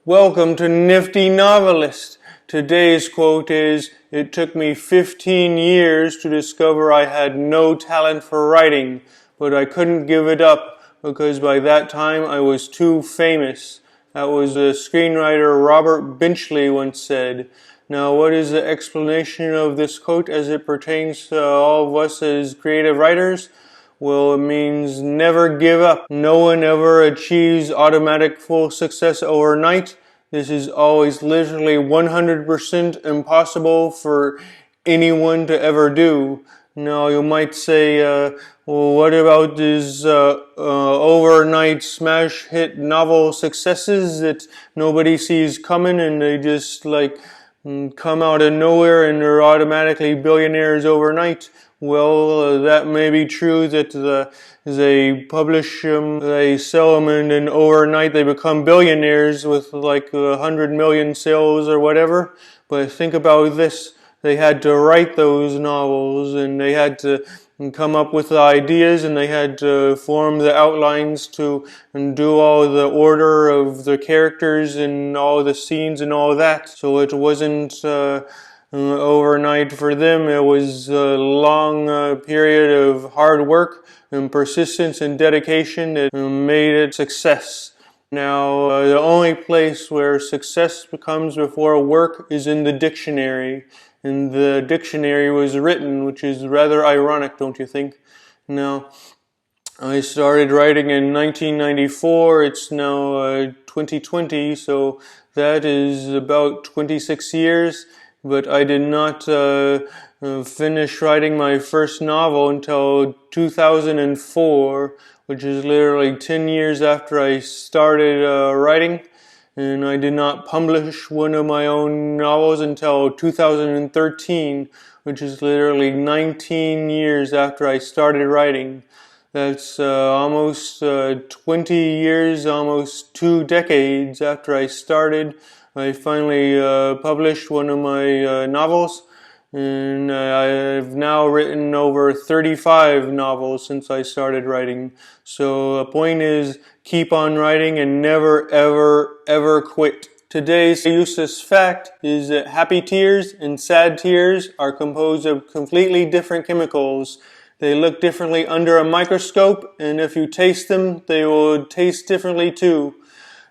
Welcome to Nifty Novelist. Today's quote is, "It took me 15 years to discover I had no talent for writing, but I couldn't give it up because by that time I was too famous." That was a screenwriter Robert Benchley once said. Now, what is the explanation of this quote as it pertains to all of us as creative writers? Well, it means never give up. No one ever achieves automatic full success overnight. This is always literally 100% impossible for anyone to ever do. Now, you might say, well, what about these overnight smash hit novel successes that nobody sees coming and they just come out of nowhere and they're automatically billionaires overnight? Well, that may be true that they publish them, they sell them, and then overnight they become billionaires with like 100 million sales or whatever. But think about this. They had to write those novels, and they had to come up with the ideas, and they had to form the outlines and do all the order of the characters and all the scenes and all that. So it wasn't overnight for them. It was a long period of hard work and persistence and dedication that made it success. Now, the only place where success comes before work is in the dictionary. And the dictionary was written, which is rather ironic, don't you think? Now, I started writing in 1994. It's now 2020, so that is about 26 years. But I did not finish writing my first novel until 2004, which is literally 10 years after I started writing. And I did not publish one of my own novels until 2013, which is literally 19 years after I started writing. That's almost 20 years, almost 2 decades after I started. I finally published one of my novels, and I've now written over 35 novels since I started writing. So the point is, keep on writing and never, ever, ever quit. Today's useless fact is that happy tears and sad tears are composed of completely different chemicals. They look differently under a microscope, and if you taste them, they will taste differently too.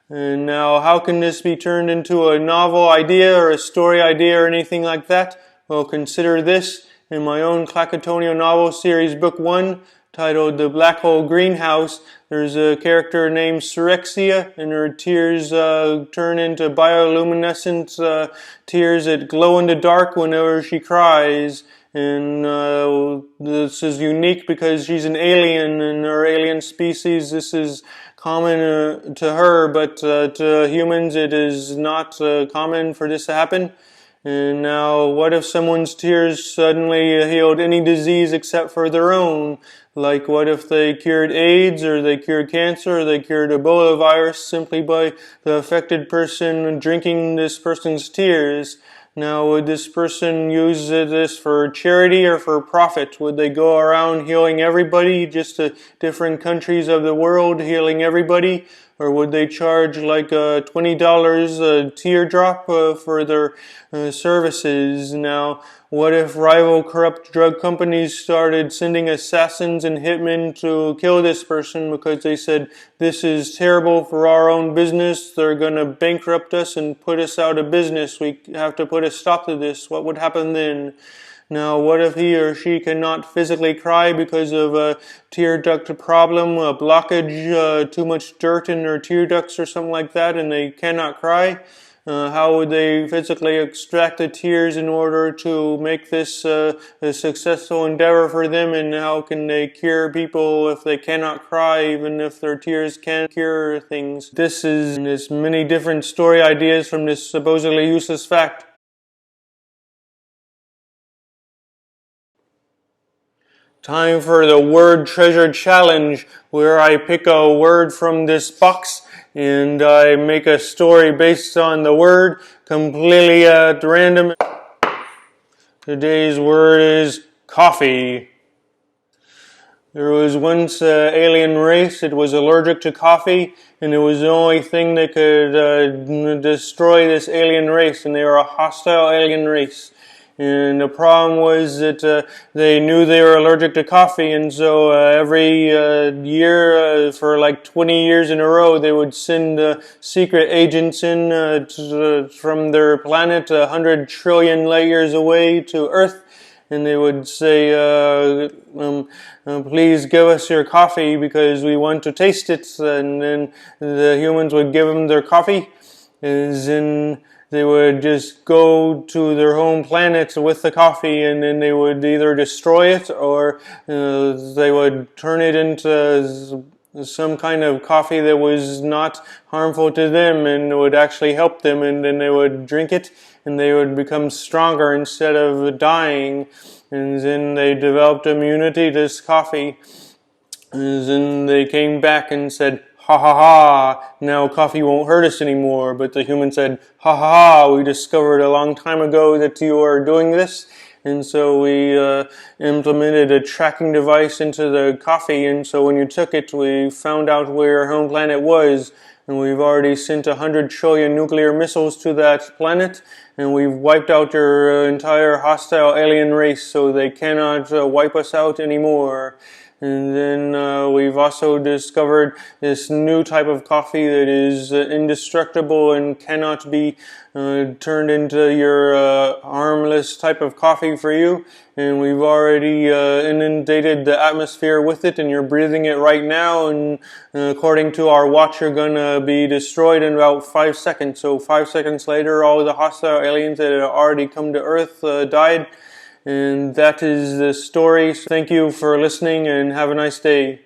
And now, how can this be turned into a novel idea or a story idea or anything like that? Well, consider this. In my own Clackatonio novel series, book 1, titled The Black Hole Greenhouse, there's a character named Surexia, and her tears turn into bioluminescent tears that glow in the dark whenever she cries. And this is unique because she's an alien, and her alien species, this is common to her, but to humans it is not common for this to happen. And now, what if someone's tears suddenly healed any disease except for their own? Like, what if they cured AIDS, or they cured cancer, or they cured Ebola virus simply by the affected person drinking this person's tears? Now, would this person use this for charity or for profit? Would they go around healing everybody, just to different countries of the world, healing everybody? Or would they charge like $20 a teardrop for their services? Now, what if rival corrupt drug companies started sending assassins and hitmen to kill this person because they said, this is terrible for our own business, they're going to bankrupt us and put us out of business, we have to put a stop to this? What would happen then? Now, what if he or she cannot physically cry because of a tear duct problem, a blockage, too much dirt in their tear ducts or something like that, and they cannot cry? How would they physically extract the tears in order to make this a successful endeavor for them? And how can they cure people if they cannot cry, even if their tears can cure things? This is many different story ideas from this supposedly useless fact. Time for the word treasure challenge, where I pick a word from this box and I make a story based on the word, completely at random. Today's word is coffee. There was once an alien race that was allergic to coffee, and it was the only thing that could destroy this alien race, and they were a hostile alien race. And the problem was that they knew they were allergic to coffee, and so every year, for like 20 years in a row, they would send secret agents in from their planet 100 trillion light years away to Earth, and they would say, please give us your coffee because we want to taste it. And then the humans would give them their coffee, and then they would just go to their home planet with the coffee, and then they would either destroy it or they would turn it into some kind of coffee that was not harmful to them and would actually help them, and then they would drink it and they would become stronger instead of dying. And then they developed immunity to this coffee, and then they came back and said, ha ha ha, now coffee won't hurt us anymore. But the human said, ha ha ha, we discovered a long time ago that you are doing this. And so we implemented a tracking device into the coffee, and so when you took it, we found out where your home planet was, and we've already sent 100 trillion nuclear missiles to that planet, and we've wiped out your entire hostile alien race, so they cannot wipe us out anymore. And then we've also discovered this new type of coffee that is indestructible and cannot be turned into your harmless type of coffee for you. And we've already inundated the atmosphere with it, and you're breathing it right now. And according to our watch, you're gonna be destroyed in about 5 seconds. So 5 seconds later, all the hostile aliens that had already come to Earth died. And that is the story. Thank you for listening, and have a nice day.